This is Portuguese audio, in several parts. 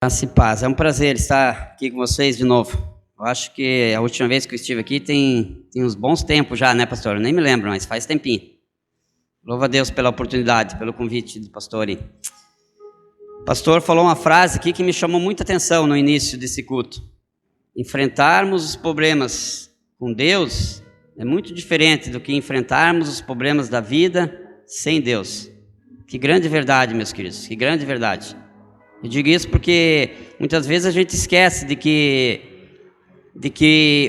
Graça e paz. É um prazer estar aqui com vocês de novo. Eu acho que a última vez que eu estive aqui tem uns bons tempos já, né, pastor? Eu nem me lembro, mas faz tempinho. Louva a Deus pela oportunidade, pelo convite do pastor. O pastor falou uma frase aqui que me chamou muita atenção no início desse culto. Enfrentarmos os problemas com Deus é muito diferente do que enfrentarmos os problemas da vida sem Deus. Que grande verdade, meus queridos, que grande verdade. Eu digo isso porque muitas vezes a gente esquece de que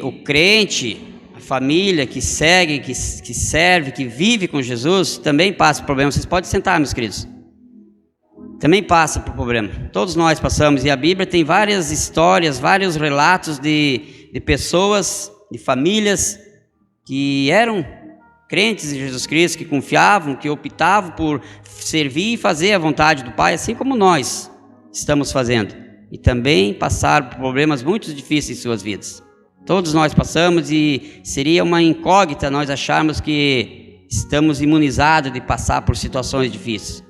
o crente, a família que segue, que serve, que vive com Jesus, também passa por problemas. Vocês podem sentar, meus queridos. Também passa por problema. Todos nós passamos. E a Bíblia tem várias histórias, vários relatos de pessoas, de famílias que eram crentes em Jesus Cristo, que confiavam, que optavam por servir e fazer a vontade do Pai, assim como nós estamos fazendo, e também passaram por problemas muito difíceis em suas vidas. Todos nós passamos, e seria uma incógnita nós acharmos que estamos imunizados de passar por situações difíceis.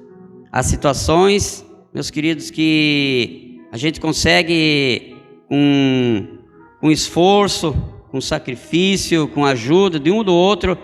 Há situações, meus queridos, que a gente consegue com esforço, com sacrifício, com ajuda de um do outro,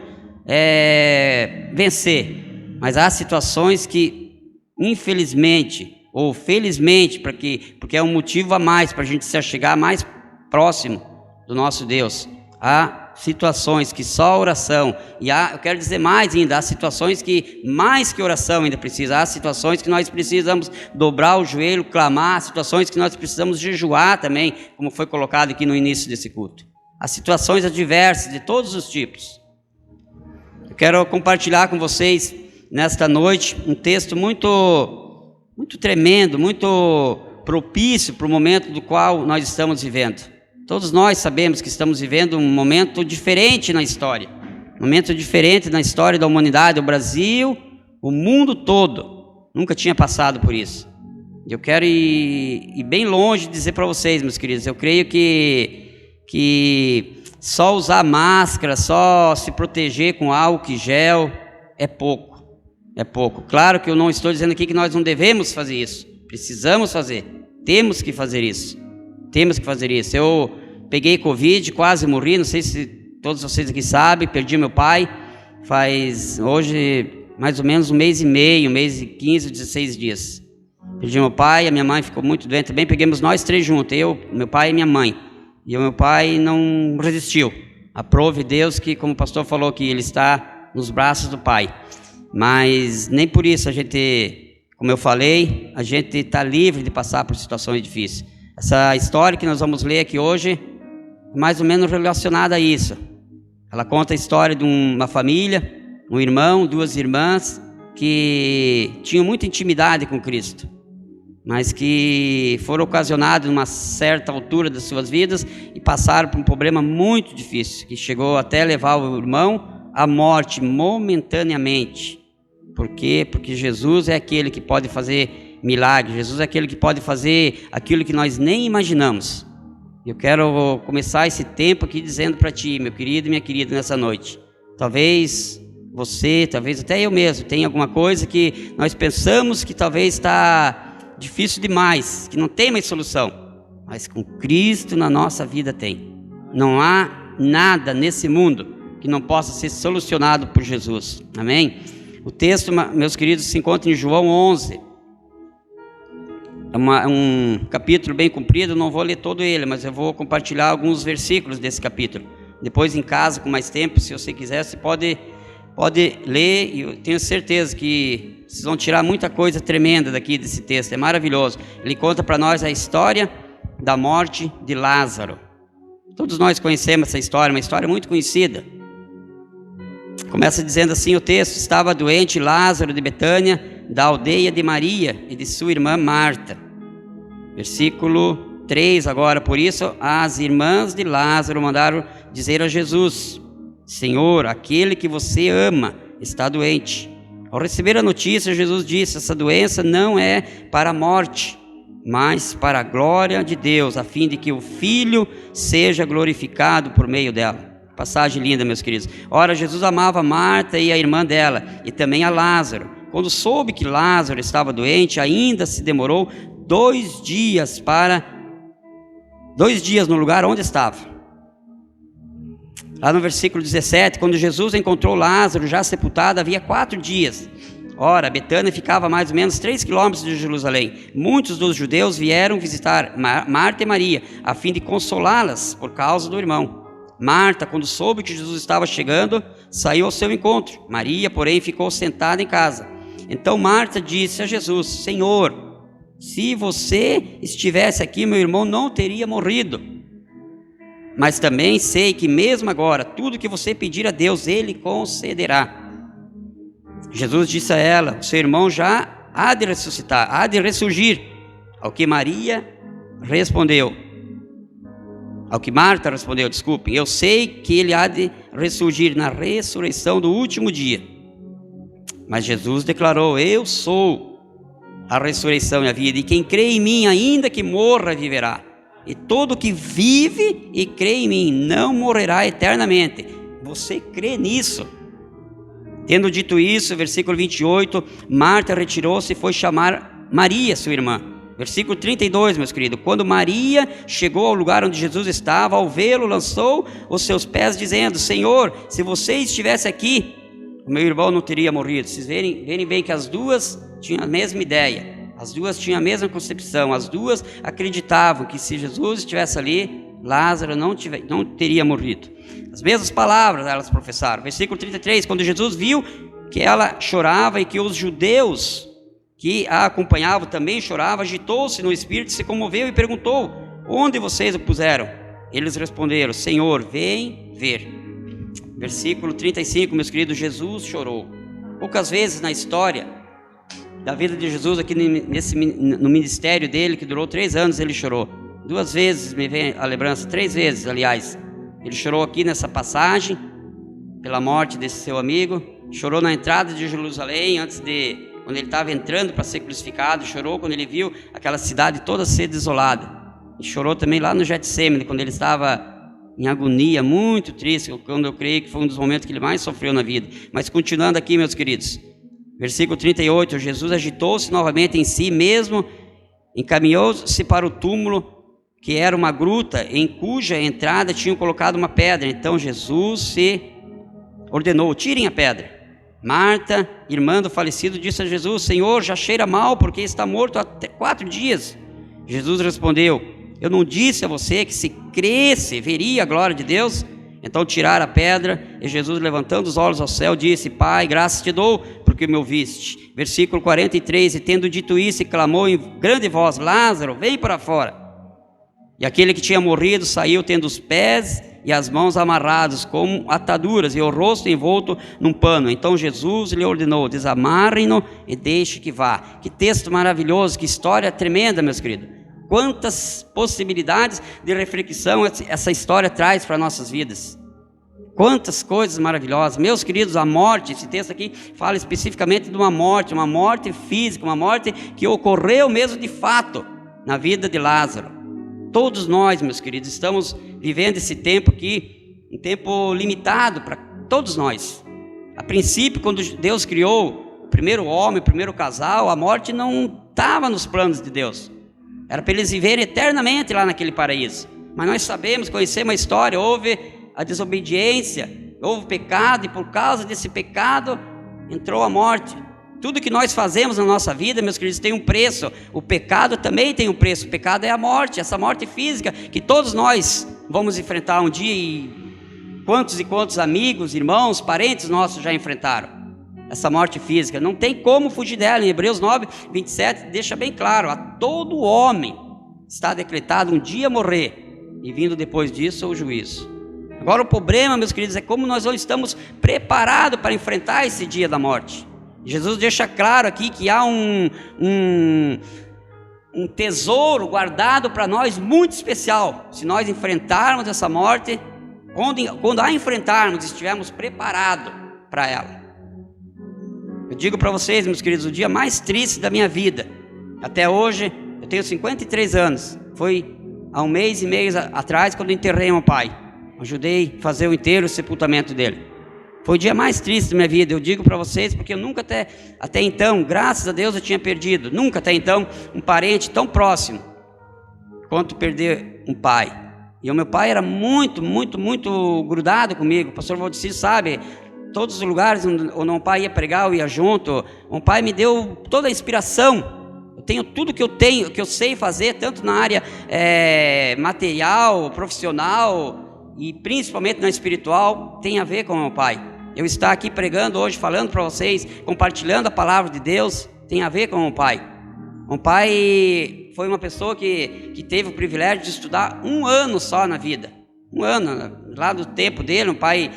vencer. Mas há situações que, infelizmente, ou felizmente, porque é um motivo a mais para a gente se chegar mais próximo do nosso Deus. Há situações que só a oração, eu quero dizer mais ainda, há situações que mais que oração ainda precisa, há situações que nós precisamos dobrar o joelho, clamar, há situações que nós precisamos jejuar também, como foi colocado aqui no início desse culto. Há situações adversas de todos os tipos. Eu quero compartilhar com vocês nesta noite um texto muito tremendo, muito propício para o momento do qual nós estamos vivendo. Todos nós sabemos que estamos vivendo um momento diferente na história, um momento diferente na história da humanidade. O Brasil, o mundo todo, nunca tinha passado por isso. Eu quero ir bem longe de dizer para vocês, meus queridos, eu creio que só usar máscara, só se proteger com álcool e gel é pouco. É pouco. Claro que eu não estou dizendo aqui que nós não devemos fazer isso. Precisamos fazer. Temos que fazer isso. Temos que fazer isso. Eu peguei Covid, quase morri. Não sei se todos vocês aqui sabem. Perdi meu pai. Faz hoje mais ou menos um mês e meio, 15, 16 dias. Perdi meu pai, a minha mãe ficou muito doente também. Pegamos nós três juntos. Eu, meu pai e minha mãe. E o meu pai não resistiu. Aprove Deus que, como o pastor falou, que ele está nos braços do Pai. Mas nem por isso a gente, como eu falei, a gente está livre de passar por situações difíceis. Essa história que nós vamos ler aqui hoje é mais ou menos relacionada a isso. Ela conta a história de uma família, um irmão, duas irmãs, que tinham muita intimidade com Cristo, mas que foram ocasionados numa certa altura das suas vidas e passaram por um problema muito difícil, que chegou até levar o irmão à morte momentaneamente. Por quê? Porque Jesus é aquele que pode fazer milagres, Jesus é aquele que pode fazer aquilo que nós nem imaginamos. Eu quero começar esse tempo aqui dizendo para ti, meu querido e minha querida, nessa noite. Talvez você, talvez até eu mesmo, tenha alguma coisa que nós pensamos que talvez está difícil demais, que não tem mais solução. Mas com Cristo na nossa vida tem. Não há nada nesse mundo que não possa ser solucionado por Jesus. Amém? O texto, meus queridos, se encontra em João 11. É um capítulo bem comprido, eu não vou ler todo ele, mas eu vou compartilhar alguns versículos desse capítulo. Depois em casa, com mais tempo, se você quiser, você pode ler, e eu tenho certeza que vocês vão tirar muita coisa tremenda daqui desse texto, é maravilhoso. Ele conta para nós a história da morte de Lázaro. Todos nós conhecemos essa história, uma história muito conhecida. Começa dizendo assim o texto: estava doente Lázaro de Betânia, da aldeia de Maria e de sua irmã Marta. Versículo 3 agora. Por isso as irmãs de Lázaro mandaram dizer a Jesus: Senhor, aquele que você ama está doente. Ao receber a notícia, Jesus disse: essa doença não é para a morte, mas para a glória de Deus, a fim de que o Filho seja glorificado por meio dela. Passagem linda, meus queridos. Ora, Jesus amava Marta e a irmã dela, e também a Lázaro. Quando soube que Lázaro estava doente, ainda se demorou 2 dias no lugar onde estava. Lá no versículo 17, quando Jesus encontrou Lázaro já sepultado, havia 4 dias. Ora, Betânia ficava a mais ou menos 3 quilômetros de Jerusalém. Muitos dos judeus vieram visitar Marta e Maria, a fim de consolá-las por causa do irmão. Marta, quando soube que Jesus estava chegando, saiu ao seu encontro. Maria, porém, ficou sentada em casa. Então Marta disse a Jesus: Senhor, se você estivesse aqui, meu irmão não teria morrido. Mas também sei que mesmo agora, tudo que você pedir a Deus, Ele concederá. Jesus disse a ela: o seu irmão já há de ressuscitar, há de ressurgir. Ao que Marta respondeu, desculpem, eu sei que ele há de ressurgir na ressurreição do último dia. Mas Jesus declarou: eu sou a ressurreição e a vida, e quem crê em mim, ainda que morra, viverá. E todo que vive e crê em mim não morrerá eternamente. Você crê nisso? Tendo dito isso, versículo 28, Marta retirou-se e foi chamar Maria, sua irmã. Versículo 32, meus queridos, quando Maria chegou ao lugar onde Jesus estava, ao vê-lo, lançou os seus pés, dizendo: Senhor, se você estivesse aqui, o meu irmão não teria morrido. Vocês verem bem que as duas tinham a mesma ideia, as duas tinham a mesma concepção, as duas acreditavam que se Jesus estivesse ali, Lázaro não teria morrido. As mesmas palavras elas professaram. Versículo 33, quando Jesus viu que ela chorava e que os judeus que a acompanhavam também choravam, agitou-se no espírito, se comoveu e perguntou: onde vocês o puseram? Eles responderam: Senhor, vem ver. Versículo 35, meus queridos, Jesus chorou. Poucas vezes na história da vida de Jesus, aqui no ministério dele, que durou 3 anos, ele chorou. 2 vezes me vem a lembrança, 3 vezes, aliás. Ele chorou aqui nessa passagem, pela morte desse seu amigo. Chorou na entrada de Jerusalém, quando ele estava entrando para ser crucificado. Chorou quando ele viu aquela cidade toda ser desolada. E chorou também lá no Getsemane, quando ele estava em agonia, muito triste, quando eu creio que foi um dos momentos que ele mais sofreu na vida. Mas continuando aqui, meus queridos, versículo 38, Jesus agitou-se novamente em si mesmo, encaminhou-se para o túmulo, que era uma gruta, em cuja entrada tinham colocado uma pedra. Então Jesus se ordenou: tirem a pedra. Marta, irmã do falecido, disse a Jesus: Senhor, já cheira mal, porque está morto há 4 dias. Jesus respondeu: eu não disse a você que se cresce, veria a glória de Deus? Então tiraram a pedra, e Jesus, levantando os olhos ao céu, disse: Pai, graças te dou, porque me ouviste. Versículo 43, e tendo dito isso, clamou em grande voz: Lázaro, vem para fora. E aquele que tinha morrido saiu, tendo os pés e as mãos amarrados com ataduras e o rosto envolto num pano. Então Jesus lhe ordenou: desamarrem-no e deixe que vá. Que texto maravilhoso, que história tremenda, meus queridos. Quantas possibilidades de reflexão essa história traz para nossas vidas. Quantas coisas maravilhosas. Meus queridos, a morte, esse texto aqui fala especificamente de uma morte física, uma morte que ocorreu mesmo de fato na vida de Lázaro. Todos nós, meus queridos, estamos vivendo esse tempo aqui, um tempo limitado para todos nós. A princípio, quando Deus criou o primeiro homem, o primeiro casal, a morte não estava nos planos de Deus. Era para eles viverem eternamente lá naquele paraíso. Mas nós sabemos, conhecemos a história, houve a desobediência, houve pecado, e por causa desse pecado entrou a morte. Tudo que nós fazemos na nossa vida, meus queridos, tem um preço. O pecado também tem um preço. O pecado é a morte, essa morte física que todos nós vamos enfrentar um dia. E quantos amigos, irmãos, parentes nossos já enfrentaram essa morte física? Não tem como fugir dela. Em Hebreus 9, 27 deixa bem claro: a todo homem está decretado um dia morrer, e vindo depois disso o juízo. Agora o problema, meus queridos, é como nós não estamos preparados para enfrentar esse dia da morte. Jesus deixa claro aqui que há um tesouro guardado para nós muito especial. Se nós enfrentarmos essa morte, quando a enfrentarmos, estivermos preparados para ela. Eu digo para vocês, meus queridos, o dia mais triste da minha vida, até hoje, eu tenho 53 anos, foi há 1 mês e meio atrás, quando eu enterrei meu pai. Ajudei a fazer o enterro e o sepultamento dele. Foi o dia mais triste da minha vida, eu digo para vocês, porque eu nunca até então, graças a Deus, eu tinha perdido, nunca até então, um parente tão próximo quanto perder um pai. E o meu pai era muito, muito, muito grudado comigo. O pastor Valdeci sabe, todos os lugares onde o meu pai ia pregar, eu ia junto. O pai me deu toda a inspiração. Eu tenho tudo que eu tenho, que eu sei fazer, tanto na área material, profissional e principalmente na espiritual, tem a ver com o meu pai. Eu estar aqui pregando hoje, falando para vocês, compartilhando a palavra de Deus, tem a ver com o meu pai. O pai foi uma pessoa que teve o privilégio de estudar 1 ano só na vida. 1 ano, lá do tempo dele, o pai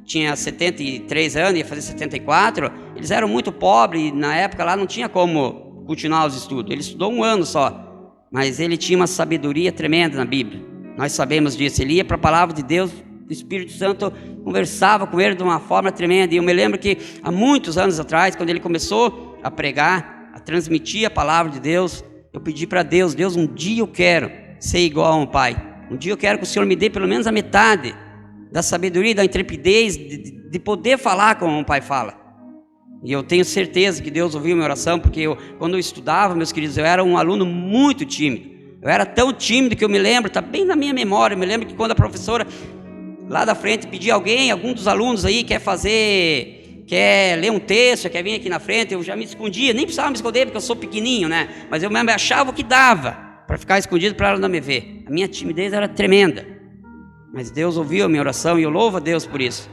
tinha 73 anos, ia fazer 74, eles eram muito pobres, e na época lá não tinha como continuar os estudos. Ele estudou 1 ano só, mas ele tinha uma sabedoria tremenda na Bíblia. Nós sabemos disso. Ele ia para a palavra de Deus, o Espírito Santo conversava com ele de uma forma tremenda. E eu me lembro que há muitos anos atrás, quando ele começou a pregar, a transmitir a palavra de Deus, eu pedi para Deus: Deus, um dia eu quero ser igual a um pai. Um dia eu quero que o Senhor me dê pelo menos a metade da sabedoria, da intrepidez, de poder falar como um pai fala. E eu tenho certeza que Deus ouviu minha oração, porque quando eu estudava, meus queridos, eu era um aluno muito tímido. Eu era tão tímido que eu me lembro, está bem na minha memória, eu me lembro que quando a professora lá da frente pedia algum dos alunos aí quer ler um texto, quer vir aqui na frente, eu já me escondia, nem precisava me esconder porque eu sou pequenininho, né? Mas eu mesmo achava o que dava para ficar escondido para ela não me ver. A minha timidez era tremenda, mas Deus ouviu a minha oração e eu louvo a Deus por isso.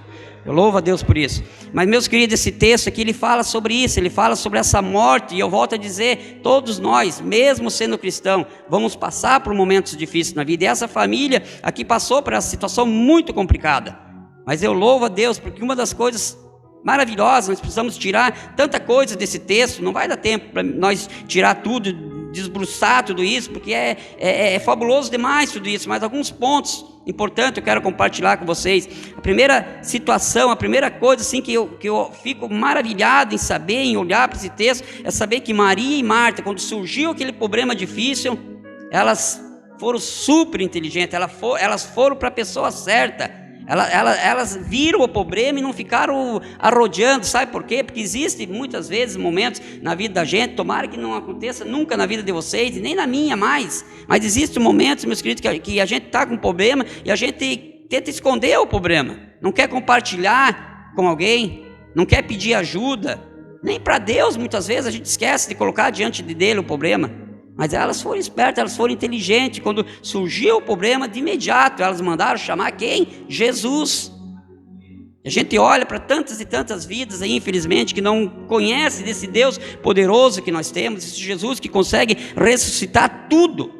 Eu louvo a Deus por isso. Mas, meus queridos, esse texto aqui, ele fala sobre isso, ele fala sobre essa morte, e eu volto a dizer, todos nós, mesmo sendo cristão, vamos passar por momentos difíceis na vida, e essa família aqui passou por essa situação muito complicada, mas eu louvo a Deus, porque uma das coisas maravilhosas, nós precisamos tirar tanta coisa desse texto, não vai dar tempo para nós tirar tudo, desbruçar tudo isso, porque é fabuloso demais tudo isso, mas alguns pontos importantes eu quero compartilhar com vocês. A primeira situação, a primeira coisa assim que eu fico maravilhado em saber, em olhar para esse texto, é saber que Maria e Marta, quando surgiu aquele problema difícil, elas foram super inteligentes, elas foram para a pessoa certa. Elas viram o problema e não ficaram arrodeando. Sabe por quê? Porque existem muitas vezes momentos na vida da gente, tomara que não aconteça nunca na vida de vocês e nem na minha mais, mas existem momentos, meus queridos, que a gente está com um problema e a gente tenta esconder o problema, não quer compartilhar com alguém, não quer pedir ajuda, nem para Deus. Muitas vezes a gente esquece de colocar diante dele o problema. Mas elas foram espertas, elas foram inteligentes. Quando surgiu o problema, de imediato elas mandaram chamar quem? Jesus. A gente olha para tantas e tantas vidas aí, infelizmente, que não conhece desse Deus poderoso que nós temos, esse Jesus que consegue ressuscitar tudo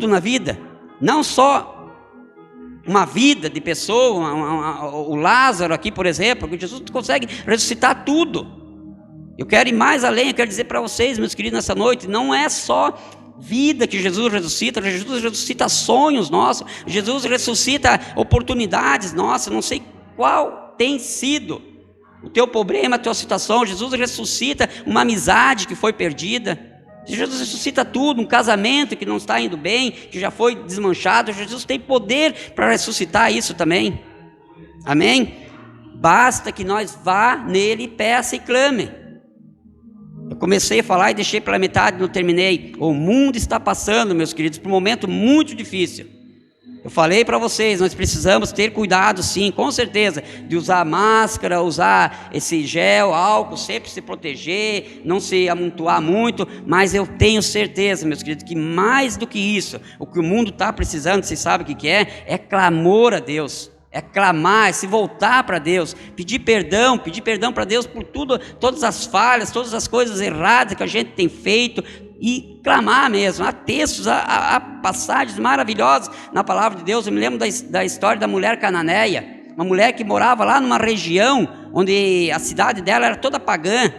na vida, não só uma vida de pessoa, o Lázaro aqui, por exemplo, que Jesus consegue ressuscitar tudo. Eu quero ir mais além, eu quero dizer para vocês, meus queridos, nessa noite, não é só vida que Jesus ressuscita sonhos nossos, Jesus ressuscita oportunidades nossas. Não sei qual tem sido o teu problema, a tua situação. Jesus ressuscita uma amizade que foi perdida, Jesus ressuscita tudo, um casamento que não está indo bem, que já foi desmanchado. Jesus tem poder para ressuscitar isso também, amém? Basta que nós vá nele, peça e clame. Eu comecei a falar e deixei pela metade, não terminei. O mundo está passando, meus queridos, por um momento muito difícil. Eu falei para vocês, nós precisamos ter cuidado, sim, com certeza, de usar máscara, usar esse gel, álcool, sempre se proteger, não se amontoar muito, mas eu tenho certeza, meus queridos, que mais do que isso, o que o mundo está precisando, vocês sabem o que é clamor a Deus. É clamar, é se voltar para Deus, pedir perdão para Deus por tudo, todas as falhas, todas as coisas erradas que a gente tem feito, e clamar mesmo. Há textos, há passagens maravilhosas na palavra de Deus. Eu me lembro da história da mulher cananeia, uma mulher que morava lá numa região onde a cidade dela era toda pagã,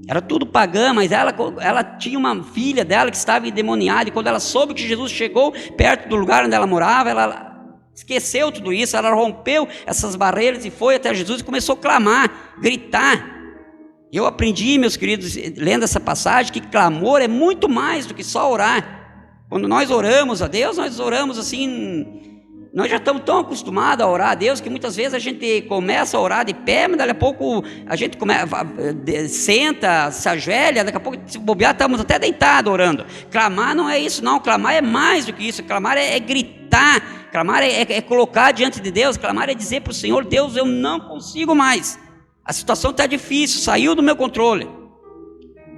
era tudo pagã, mas ela tinha uma filha dela que estava endemoniada, e quando ela soube que Jesus chegou perto do lugar onde ela morava, ela esqueceu tudo isso, ela rompeu essas barreiras e foi até Jesus e começou a clamar, gritar. Eu aprendi, meus queridos, lendo essa passagem, que clamor é muito mais do que só orar. Quando nós oramos a Deus, nós oramos assim, Nós já estamos tão acostumados a orar a Deus que muitas vezes a gente começa a orar de pé, mas daqui a pouco a gente senta, se ajoelha, daqui a pouco, se bobear, estamos até deitados orando. Clamar não é isso não, clamar é mais do que isso, clamar é gritar, clamar é colocar diante de Deus, clamar é dizer para o Senhor: Deus, eu não consigo mais, a situação está difícil, saiu do meu controle.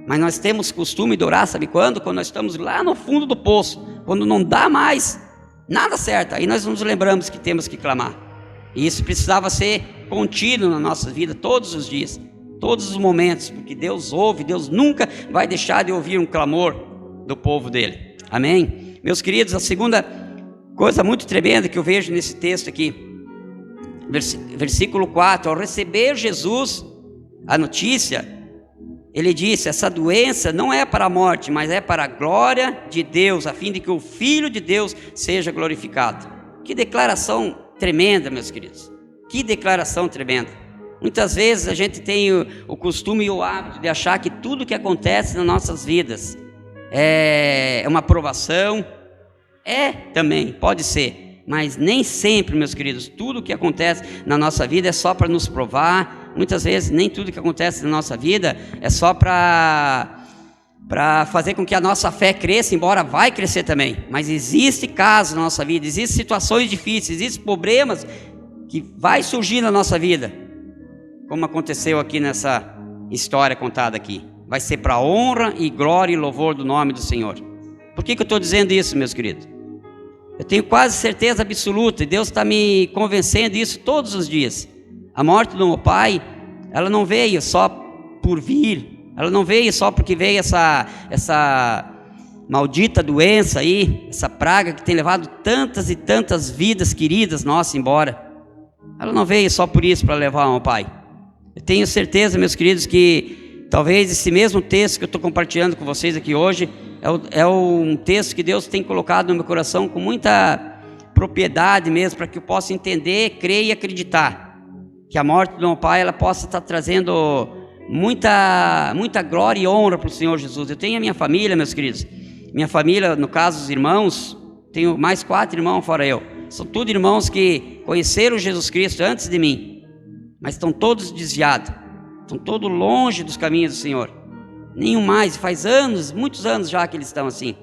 Mas nós temos costume de orar, sabe quando? Quando nós estamos lá no fundo do poço, quando não dá mais nada certo, aí nós nos lembramos que temos que clamar. E isso precisava ser contínuo na nossa vida, todos os dias, todos os momentos, porque Deus ouve, Deus nunca vai deixar de ouvir um clamor do povo dele. Amém? Meus queridos, a segunda coisa muito tremenda que eu vejo nesse texto aqui, versículo 4, ao receber Jesus a notícia, ele disse: essa doença não é para a morte, mas é para a glória de Deus, a fim de que o Filho de Deus seja glorificado. Que declaração tremenda, meus queridos, que declaração tremenda. Muitas vezes a gente tem o costume e o hábito de achar que tudo que acontece nas nossas vidas é uma provação. É também, pode ser, mas nem sempre, meus queridos, tudo que acontece na nossa vida é só para nos provar. Muitas vezes nem tudo que acontece na nossa vida é só para fazer com que a nossa fé cresça, embora vai crescer também. Mas existe casos na nossa vida, existem situações difíceis, existem problemas que vai surgir na nossa vida, como aconteceu aqui nessa história contada aqui. Vai ser para a honra e glória e louvor do nome do Senhor. Por que eu estou dizendo isso, meus queridos? Eu tenho quase certeza absoluta, e Deus está me convencendo disso todos os dias. A morte do meu pai, ela não veio só por vir, ela não veio só porque veio essa maldita doença aí, essa praga que tem levado tantas e tantas vidas queridas nossas embora. Ela não veio só por isso, para levar o meu pai. Eu tenho certeza, meus queridos, que talvez esse mesmo texto que eu estou compartilhando com vocês aqui hoje é um texto que Deus tem colocado no meu coração com muita propriedade mesmo, para que eu possa entender, crer e acreditar que a morte do meu pai, ela possa estar trazendo muita glória e honra para o Senhor Jesus. Eu tenho a minha família, meus queridos, minha família, no caso os irmãos, tenho mais 4 irmãos fora eu, são todos irmãos que conheceram Jesus Cristo antes de mim, mas estão todos desviados, estão todos longe dos caminhos do Senhor, nenhum mais, faz anos, muitos anos já que eles estão assim.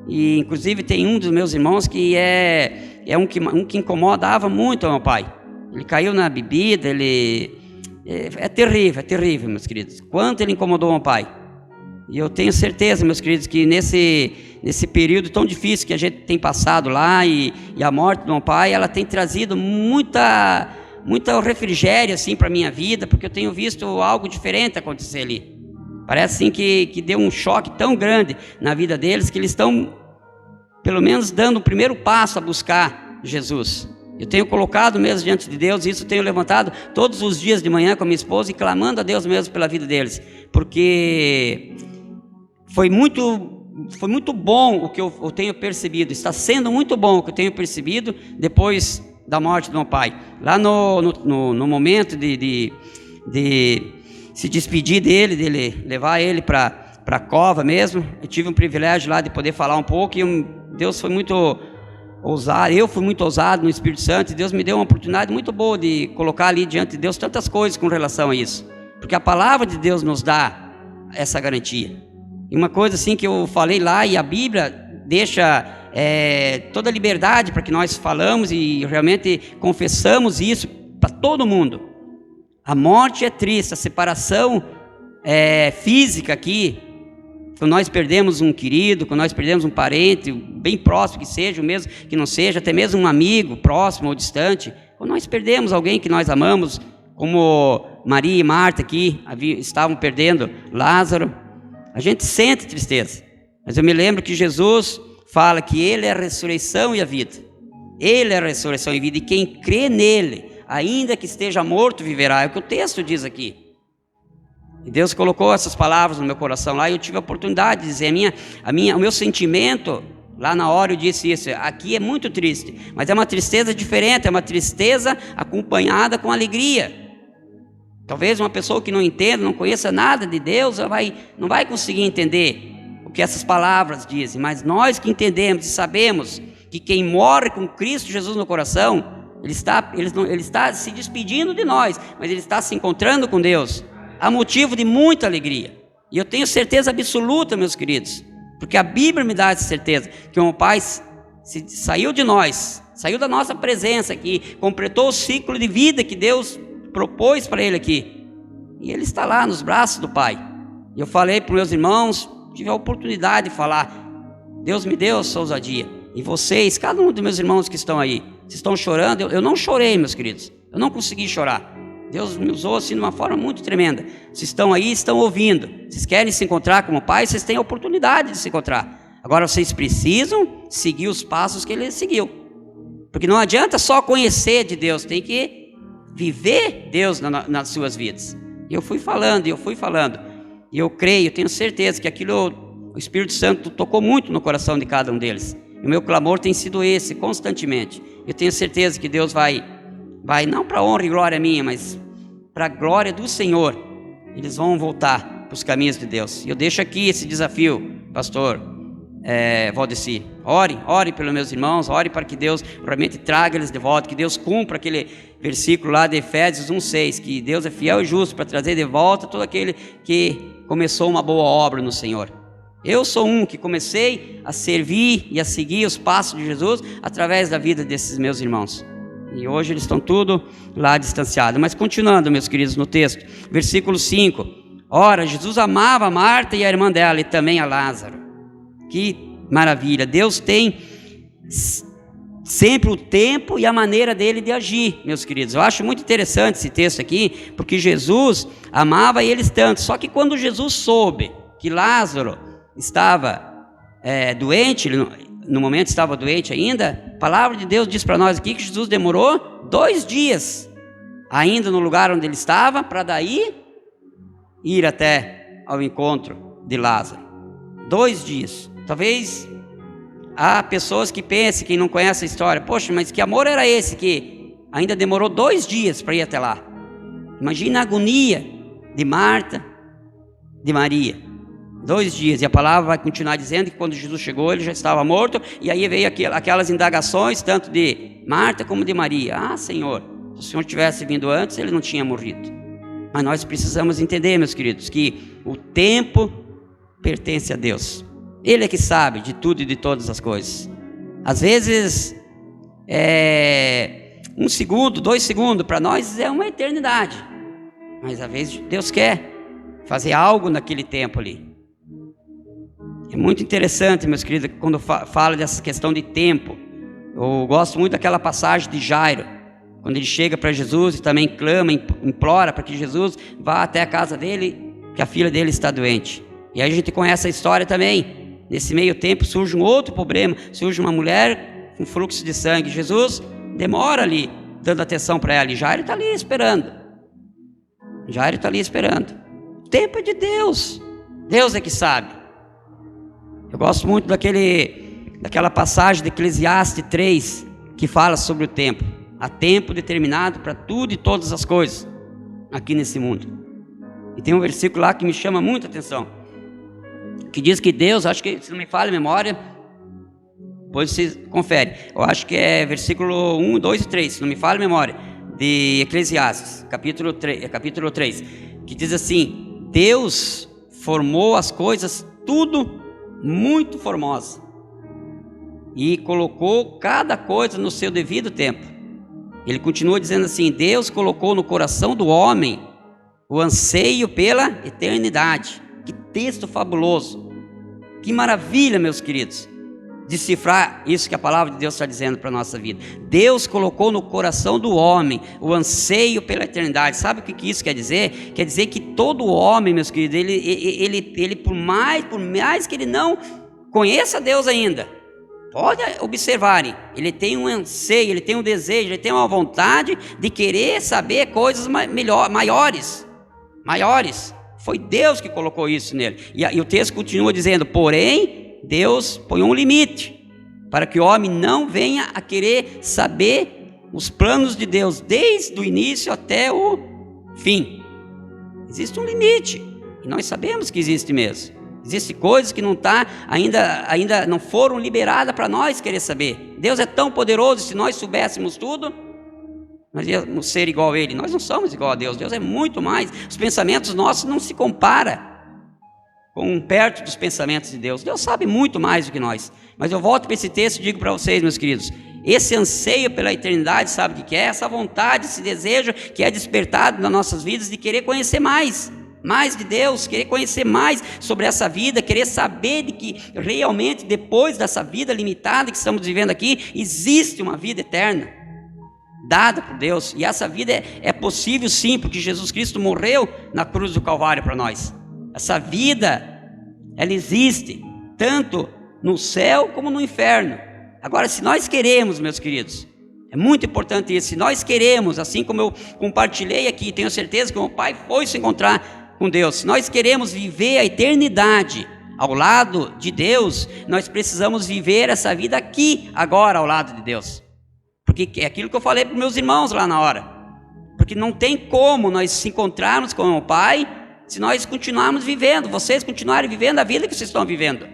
E inclusive tem um dos meus irmãos que é um que incomodava muito ao meu pai. Ele caiu na bebida, é terrível, meus queridos, quanto ele incomodou meu pai. E eu tenho certeza, meus queridos, que nesse período tão difícil que a gente tem passado lá, e a morte do meu pai, ela tem trazido muita refrigério assim para a minha vida, porque eu tenho visto algo diferente acontecer ali. Parece assim que deu um choque tão grande na vida deles, que eles estão pelo menos dando o primeiro passo a buscar Jesus. Eu tenho colocado mesmo diante de Deus, isso eu tenho levantado todos os dias de manhã com a minha esposa e clamando a Deus mesmo pela vida deles, porque foi muito bom o que eu tenho percebido, está sendo muito bom o que eu tenho percebido depois da morte do meu pai. Lá no momento de se despedir dele, levar ele para a cova mesmo, eu tive um privilégio lá de poder falar um pouco, e Deus foi muito ousado, eu fui muito ousado no Espírito Santo, e Deus me deu uma oportunidade muito boa de colocar ali diante de Deus tantas coisas com relação a isso, porque a palavra de Deus nos dá essa garantia. E uma coisa assim que eu falei lá, e a Bíblia deixa toda a liberdade para que nós falamos e realmente confessamos isso para todo mundo. A morte é triste, a separação física aqui, quando nós perdemos um querido, quando nós perdemos um parente, bem próximo que seja, mesmo que não seja, até mesmo um amigo próximo ou distante, quando nós perdemos alguém que nós amamos, como Maria e Marta aqui estavam perdendo Lázaro, a gente sente tristeza. Mas eu me lembro que Jesus fala que Ele é a ressurreição e a vida. Ele é a ressurreição e a vida, e quem crê nele, ainda que esteja morto, viverá. É o que o texto diz aqui. E Deus colocou essas palavras no meu coração lá, e eu tive a oportunidade de dizer, o meu sentimento, lá na hora eu disse isso, aqui é muito triste, mas é uma tristeza diferente, é uma tristeza acompanhada com alegria. Talvez uma pessoa que não entenda, não conheça nada de Deus, não vai conseguir entender o que essas palavras dizem, mas nós que entendemos e sabemos que quem morre com Cristo Jesus no coração, ele está se despedindo de nós, mas ele está se encontrando com Deus, há motivo de muita alegria. E eu tenho certeza absoluta, meus queridos, porque a Bíblia me dá essa certeza, que o Pai saiu de nós, saiu da nossa presença aqui, completou o ciclo de vida que Deus propôs para ele aqui, e ele está lá nos braços do Pai. E eu falei para os meus irmãos, tive a oportunidade de falar, Deus me deu essa ousadia, e vocês, cada um dos meus irmãos que estão aí, vocês estão chorando, eu não chorei, meus queridos, eu não consegui chorar. Deus me usou assim de uma forma muito tremenda. Vocês estão aí, estão ouvindo, vocês querem se encontrar com o Pai, vocês têm a oportunidade de se encontrar. Agora vocês precisam seguir os passos que Ele seguiu, porque não adianta só conhecer de Deus, tem que viver Deus nas suas vidas. E eu fui falando, e eu creio, tenho certeza que aquilo, o Espírito Santo tocou muito no coração de cada um deles. E o meu clamor tem sido esse, constantemente. Eu tenho certeza que Deus vai não para honra e glória minha, mas para a glória do Senhor. Eles vão voltar para os caminhos de Deus. E eu deixo aqui esse desafio, pastor Valdeci. Ore pelos meus irmãos, ore para que Deus realmente traga eles de volta, que Deus cumpra aquele versículo lá de Efésios 1:6, que Deus é fiel e justo para trazer de volta todo aquele que começou uma boa obra no Senhor. Eu sou um que comecei a servir e a seguir os passos de Jesus através da vida desses meus irmãos. E hoje eles estão tudo lá distanciados. Mas continuando, meus queridos, no texto, versículo 5. Ora, Jesus amava Marta e a irmã dela e também a Lázaro. Que maravilha! Deus tem sempre o tempo e a maneira dele de agir, meus queridos. Eu acho muito interessante esse texto aqui, porque Jesus amava eles tanto. Só que quando Jesus soube que Lázaro estava doente, no momento estava doente ainda, a palavra de Deus diz para nós aqui que Jesus demorou 2 dias ainda no lugar onde ele estava, para daí ir até ao encontro de Lázaro. 2 dias. Talvez há pessoas que pensem, quem não conhece a história, poxa, mas que amor era esse que ainda demorou 2 dias para ir até lá? Imagina a agonia de Marta, de Maria. 2 dias, e a palavra vai continuar dizendo que quando Jesus chegou ele já estava morto, e aí veio aquelas indagações, tanto de Marta como de Maria. Ah, Senhor, se o Senhor tivesse vindo antes, ele não tinha morrido. Mas nós precisamos entender, meus queridos, que o tempo pertence a Deus. Ele é que sabe de tudo e de todas as coisas. Às vezes, 1 segundo, 2 segundos, para nós é uma eternidade, mas às vezes Deus quer fazer algo naquele tempo ali. É muito interessante, meus queridos, quando fala dessa questão de tempo. Eu gosto muito daquela passagem de Jairo, quando ele chega para Jesus e também clama, implora para que Jesus vá até a casa dele, que a filha dele está doente. E aí a gente conhece a história também. Nesse meio tempo surge um outro problema, surge uma mulher com fluxo de sangue. Jesus demora ali, dando atenção para ela, e Jairo está ali esperando. O tempo é de Deus, Deus é que sabe. Eu gosto muito daquela passagem de Eclesiastes 3, que fala sobre o tempo. Há tempo determinado para tudo e todas as coisas aqui nesse mundo. E tem um versículo lá que me chama muita atenção, que diz que Deus, acho que, se não me falha a memória, depois você confere, eu acho que é versículo 1, 2 e 3, se não me falha a memória, de Eclesiastes, capítulo 3, que diz assim: Deus formou as coisas tudo muito formosa e colocou cada coisa no seu devido tempo. Ele continua dizendo assim: Deus colocou no coração do homem o anseio pela eternidade. Que texto fabuloso, que maravilha, meus queridos, decifrar isso que a palavra de Deus está dizendo para a nossa vida. Deus colocou no coração do homem o anseio pela eternidade. Sabe o que isso quer dizer? Quer dizer que todo homem, meus queridos, ele por mais que ele não conheça Deus ainda, pode observarem, ele tem um anseio, ele tem um desejo, ele tem uma vontade de querer saber coisas maiores. Foi Deus que colocou isso nele. E o texto continua dizendo: porém, Deus põe um limite para que o homem não venha a querer saber os planos de Deus desde o início até o fim. Existe um limite, e nós sabemos que existe mesmo. Existem coisas que não tá, ainda não foram liberadas para nós querer saber. Deus é tão poderoso, se nós soubéssemos tudo, nós íamos ser igual a Ele. Nós não somos igual a Deus. Deus é muito mais. Os pensamentos nossos não se comparam perto dos pensamentos de Deus. Deus sabe muito mais do que nós. Mas eu volto para esse texto e digo para vocês, meus queridos, esse anseio pela eternidade, sabe o que é? Essa vontade, esse desejo que é despertado nas nossas vidas de querer conhecer mais de Deus, querer conhecer mais sobre essa vida, querer saber de que realmente depois dessa vida limitada que estamos vivendo aqui, existe uma vida eterna dada por Deus, e essa vida é possível sim, porque Jesus Cristo morreu na cruz do Calvário para nós. Essa vida, ela existe tanto no céu como no inferno. Agora, se nós queremos, meus queridos, é muito importante isso, se nós queremos, assim como eu compartilhei aqui, tenho certeza que o meu pai foi se encontrar com Deus, se nós queremos viver a eternidade ao lado de Deus, nós precisamos viver essa vida aqui, agora, ao lado de Deus. Porque é aquilo que eu falei para os meus irmãos lá na hora. Porque não tem como nós se encontrarmos com o Pai se nós continuarmos vivendo, vocês continuarem vivendo a vida que vocês estão vivendo.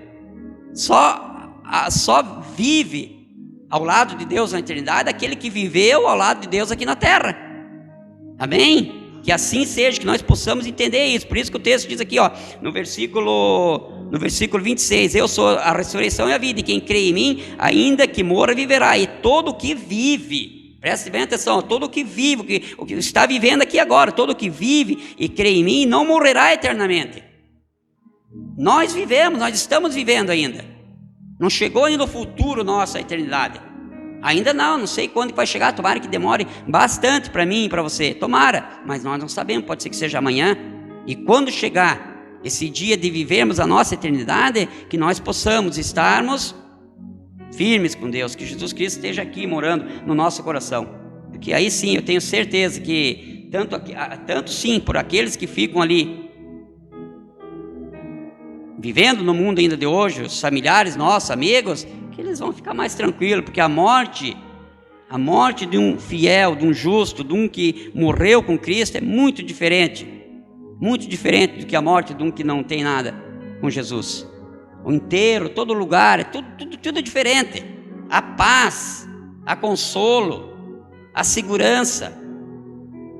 Só vive ao lado de Deus na eternidade aquele que viveu ao lado de Deus aqui na terra. Amém? Que assim seja, que nós possamos entender isso. Por isso que o texto diz aqui, ó, no versículo 26, eu sou a ressurreição e a vida, e quem crê em mim, ainda que morra, viverá. E todo o que vive, preste bem atenção, todo o que vive, o que está vivendo aqui agora, todo o que vive e crê em mim, não morrerá eternamente. Nós vivemos, nós estamos vivendo ainda. Não chegou ainda o futuro nosso, a eternidade. Ainda não sei quando que vai chegar, tomara que demore bastante para mim e para você, tomara, mas nós não sabemos, pode ser que seja amanhã, e quando chegar esse dia de vivermos a nossa eternidade, que nós possamos estarmos firmes com Deus, que Jesus Cristo esteja aqui morando no nosso coração, porque aí sim eu tenho certeza que, tanto sim, por aqueles que ficam ali, vivendo no mundo ainda de hoje, os familiares nossos, amigos, que eles vão ficar mais tranquilos, porque a morte de um fiel, de um justo, de um que morreu com Cristo é muito diferente do que a morte de um que não tem nada com Jesus. O inteiro, todo lugar, é tudo diferente. A paz, a consolo, a segurança.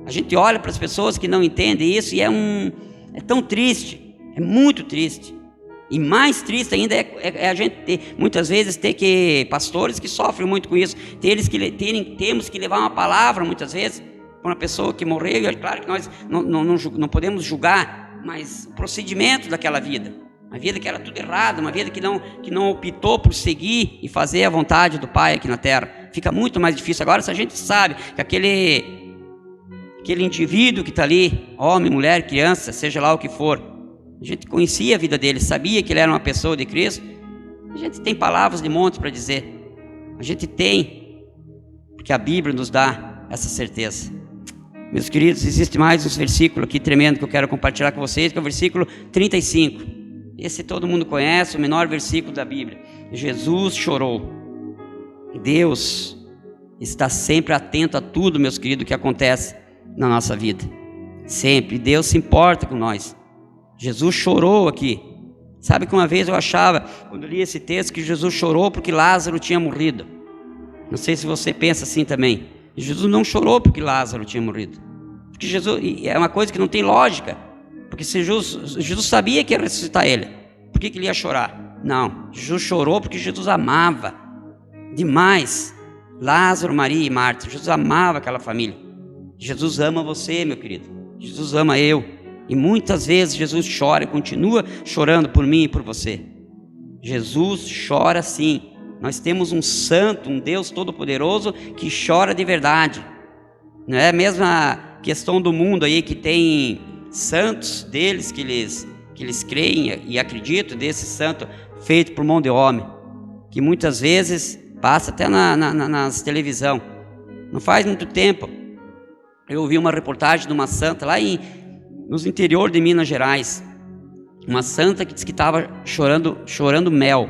A gente olha para as pessoas que não entendem isso e é tão triste, é muito triste. E mais triste ainda é a gente ter, muitas vezes, pastores que sofrem muito com isso, temos que levar uma palavra, muitas vezes, para uma pessoa que morreu, e é claro que nós não podemos julgar, mas o procedimento daquela vida, uma vida que era tudo errado, uma vida que não optou por seguir e fazer a vontade do Pai aqui na terra, fica muito mais difícil. Agora, se a gente sabe que aquele indivíduo que está ali, homem, mulher, criança, seja lá o que for, a gente conhecia a vida dele, sabia que ele era uma pessoa de Cristo, a gente tem palavras de monte para dizer, a gente tem, porque a Bíblia nos dá essa certeza. Meus queridos, existe mais um versículo aqui tremendo que eu quero compartilhar com vocês, que é o versículo 35, esse todo mundo conhece, o menor versículo da Bíblia. Jesus chorou. Deus está sempre atento a tudo, meus queridos, que acontece na nossa vida, sempre. Deus se importa com nós. Jesus chorou aqui. Sabe que uma vez eu achava, quando eu li esse texto, que Jesus chorou porque Lázaro tinha morrido. Não sei se você pensa assim também. Jesus não chorou porque Lázaro tinha morrido. Porque Jesus, é uma coisa que não tem lógica. Porque se Jesus sabia que ia ressuscitar ele, por que ele ia chorar? Não, Jesus chorou porque Jesus amava demais Lázaro, Maria e Marta. Jesus amava aquela família. Jesus ama você, meu querido. Jesus ama eu. E muitas vezes Jesus chora e continua chorando por mim e por você. Jesus chora sim. Nós temos um santo, um Deus todo-poderoso que chora de verdade. Não é a mesma questão do mundo aí, que tem santos deles que eles creem e acreditam, desse santo feito por mão de homem, que muitas vezes passa até nas televisão. Não faz muito tempo eu ouvi uma reportagem de uma santa lá nos interior de Minas Gerais, uma santa que disse que estava chorando mel.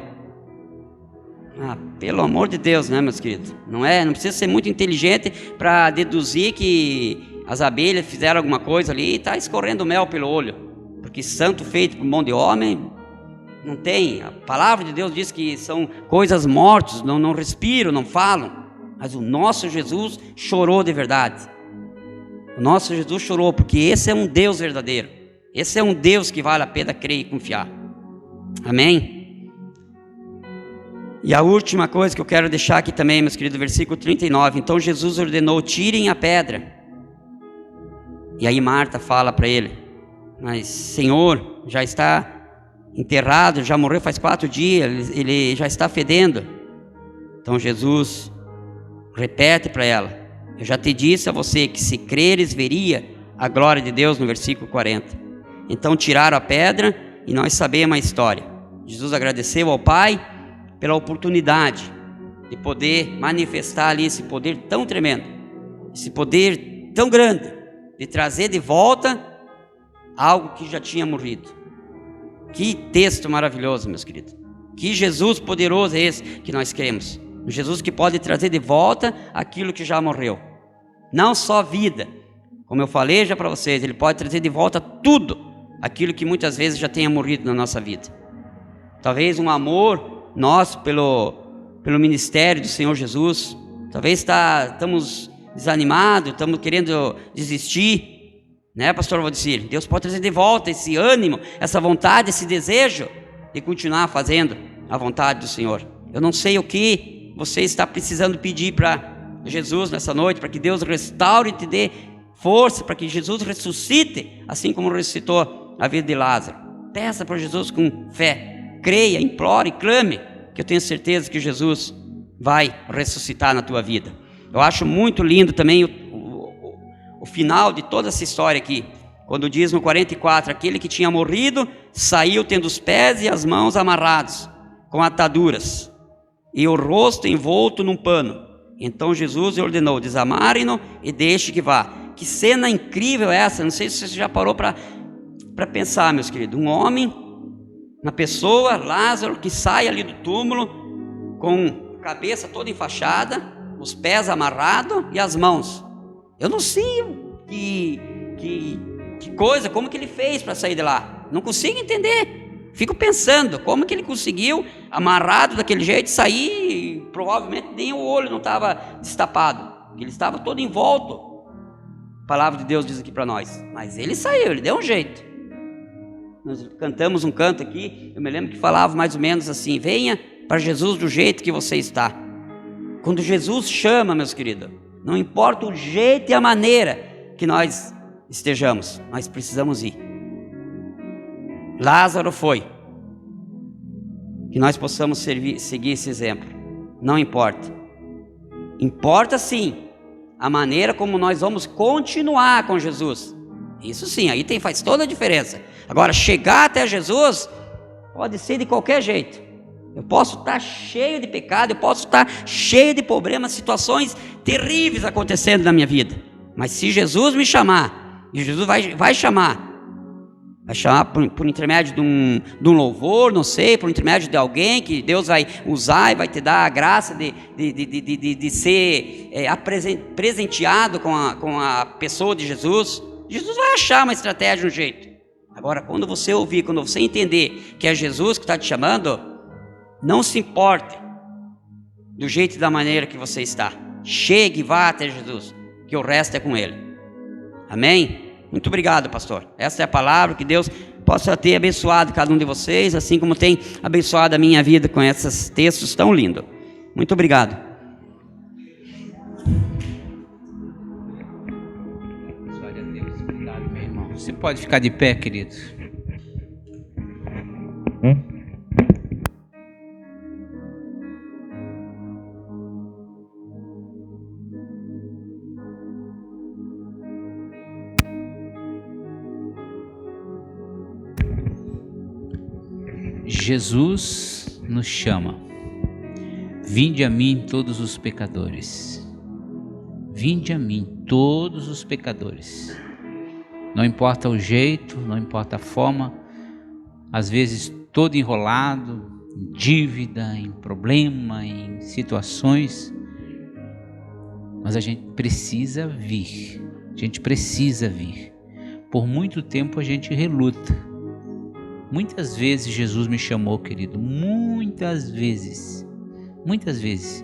Pelo amor de Deus, né, meus queridos? Não precisa ser muito inteligente para deduzir que as abelhas fizeram alguma coisa ali e está escorrendo mel pelo olho, porque santo feito por mão de homem, não tem. A palavra de Deus diz que são coisas mortas, não respiram, não falam. Mas o nosso Jesus chorou de verdade. O nosso Jesus chorou porque esse é um Deus verdadeiro. Esse é um Deus que vale a pena crer e confiar. Amém? E a última coisa que eu quero deixar aqui também, meus queridos, versículo 39. Então Jesus ordenou: tirem a pedra. E aí Marta fala para ele: mas Senhor, já está enterrado, já morreu faz 4 dias, ele já está fedendo. Então Jesus repete para ela: eu já te disse a você que se creres veria a glória de Deus, no versículo 40. Então tiraram a pedra e nós sabemos a história. Jesus agradeceu ao Pai pela oportunidade de poder manifestar ali esse poder tão tremendo, esse poder tão grande, de trazer de volta algo que já tinha morrido. Que texto maravilhoso, meus queridos. Que Jesus poderoso é esse que nós cremos. Um Jesus que pode trazer de volta aquilo que já morreu. Não só vida, como eu falei já para vocês, Ele pode trazer de volta tudo aquilo que muitas vezes já tenha morrido na nossa vida. Talvez um amor nosso pelo ministério do Senhor Jesus. Talvez estamos desanimados, estamos querendo desistir, né, pastor Valdecir? Deus pode trazer de volta esse ânimo, essa vontade, esse desejo de continuar fazendo a vontade do Senhor. Eu não sei o que você está precisando pedir para Jesus nessa noite, para que Deus restaure e te dê força, para que Jesus ressuscite, assim como ressuscitou a vida de Lázaro. Peça para Jesus com fé, creia, implore, clame, que eu tenho certeza que Jesus vai ressuscitar na tua vida. Eu acho muito lindo também o final de toda essa história aqui, quando diz no 44, aquele que tinha morrido saiu tendo os pés e as mãos amarrados com ataduras e o rosto envolto num pano. Então Jesus ordenou: desamarem-no e deixe que vá. Que cena incrível é essa? Não sei se você já parou para pensar, meus queridos. Um homem, uma pessoa, Lázaro, que sai ali do túmulo com a cabeça toda enfaixada, os pés amarrados e as mãos. Eu não sei que coisa, como que ele fez para sair de lá. Não consigo entender. Fico pensando, como que ele conseguiu, amarrado daquele jeito, sair, e provavelmente nem o olho não estava destapado, ele estava todo envolto. A palavra de Deus diz aqui para nós, mas ele saiu, ele deu um jeito. Nós cantamos um canto aqui, eu me lembro que falava mais ou menos assim: venha para Jesus do jeito que você está. Quando Jesus chama, meus queridos, não importa o jeito e a maneira que nós estejamos, nós precisamos ir. Lázaro foi. Que nós possamos seguir esse exemplo. Não importa. Importa sim a maneira como nós vamos continuar com Jesus. Isso sim, aí faz toda a diferença. Agora, chegar até Jesus pode ser de qualquer jeito. Eu posso estar cheio de pecado, eu posso estar cheio de problemas, situações terríveis acontecendo na minha vida. Mas se Jesus me chamar, e Jesus vai chamar por intermédio de um louvor, não sei, por intermédio de alguém que Deus vai usar e vai te dar a graça de ser presenteado com a pessoa de Jesus. Jesus vai achar uma estratégia, um jeito. Agora, quando você ouvir, quando você entender que é Jesus que está te chamando, não se importe do jeito e da maneira que você está. Chegue e vá até Jesus, que o resto é com Ele. Amém? Muito obrigado, pastor. Essa é a palavra, que Deus possa ter abençoado cada um de vocês, assim como tem abençoado a minha vida com esses textos tão lindos. Muito obrigado. Glória a Deus. Obrigado, meu irmão. Você pode ficar de pé, querido. Jesus nos chama: vinde a mim todos os pecadores, vinde a mim todos os pecadores. Não importa o jeito, não importa a forma, às vezes todo enrolado, em dívida, em problema, em situações, mas a gente precisa vir, Por muito tempo a gente reluta. Muitas vezes Jesus me chamou, querido, muitas vezes. Muitas vezes.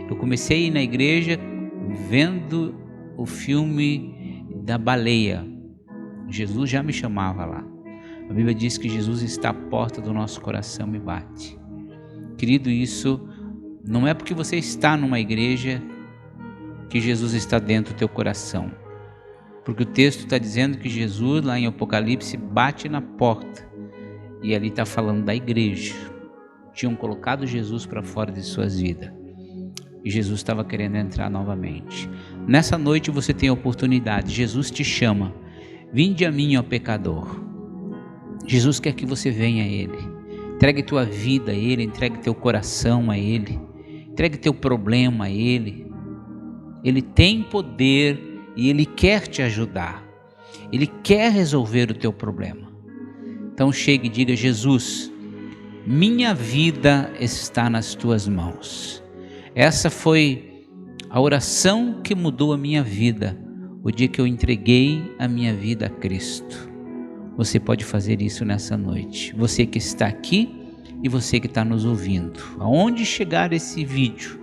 Eu comecei a ir na igreja vendo o filme da baleia. Jesus já me chamava lá. A Bíblia diz que Jesus está à porta do nosso coração e bate. Querido, isso não é porque você está numa igreja que Jesus está dentro do teu coração. Porque o texto está dizendo que Jesus, lá em Apocalipse, bate na porta. E ali está falando da igreja. Tinham colocado Jesus para fora de suas vidas. E Jesus estava querendo entrar novamente. Nessa noite você tem a oportunidade. Jesus te chama. Vinde a mim, ó pecador. Jesus quer que você venha a Ele. Entregue tua vida a Ele. Entregue teu coração a Ele. Entregue teu problema a Ele. Ele tem poder e Ele quer te ajudar. Ele quer resolver o teu problema. Então chegue e diga: Jesus, minha vida está nas tuas mãos. Essa foi a oração que mudou a minha vida, o dia que eu entreguei a minha vida a Cristo. Você pode fazer isso nessa noite. Você que está aqui e você que está nos ouvindo. Aonde chegar esse vídeo,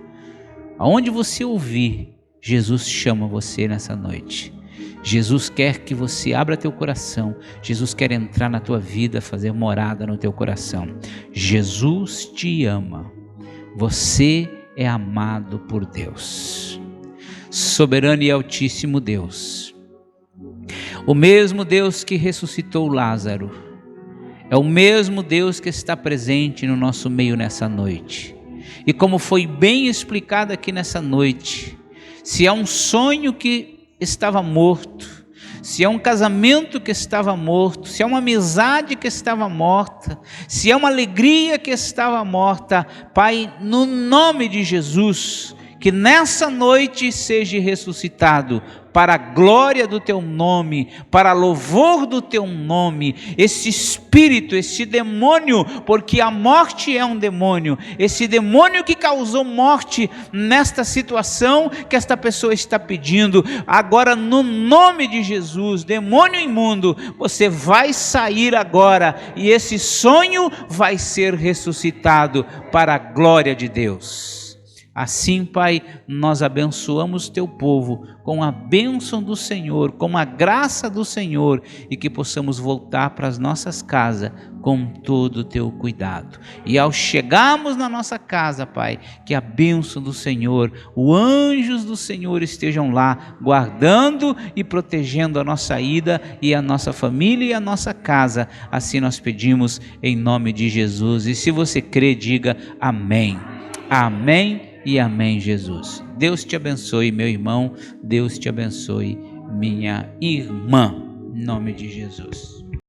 aonde você ouvir, Jesus chama você nessa noite. Jesus quer que você abra teu coração. Jesus quer entrar na tua vida, fazer morada no teu coração. Jesus te ama. Você é amado por Deus. Soberano e altíssimo Deus, o mesmo Deus que ressuscitou Lázaro, é o mesmo Deus que está presente no nosso meio nessa noite. E como foi bem explicado aqui nessa noite, se há um sonho que estava morto, se é um casamento que estava morto, se é uma amizade que estava morta, se é uma alegria que estava morta, Pai, no nome de Jesus, que nessa noite seja ressuscitado, para a glória do teu nome, para louvor do teu nome, esse espírito, esse demônio, porque a morte é um demônio, esse demônio que causou morte nesta situação que esta pessoa está pedindo, agora no nome de Jesus, demônio imundo, você vai sair agora, e esse sonho vai ser ressuscitado para a glória de Deus. Assim, Pai, nós abençoamos teu povo com a bênção do Senhor, com a graça do Senhor, e que possamos voltar para as nossas casas com todo o teu cuidado. E ao chegarmos na nossa casa, Pai, que a bênção do Senhor, os anjos do Senhor estejam lá, guardando e protegendo a nossa ida e a nossa família e a nossa casa. Assim nós pedimos em nome de Jesus. E se você crê, diga amém. Amém. E amém, Jesus. Deus te abençoe, meu irmão. Deus te abençoe, minha irmã. Em nome de Jesus.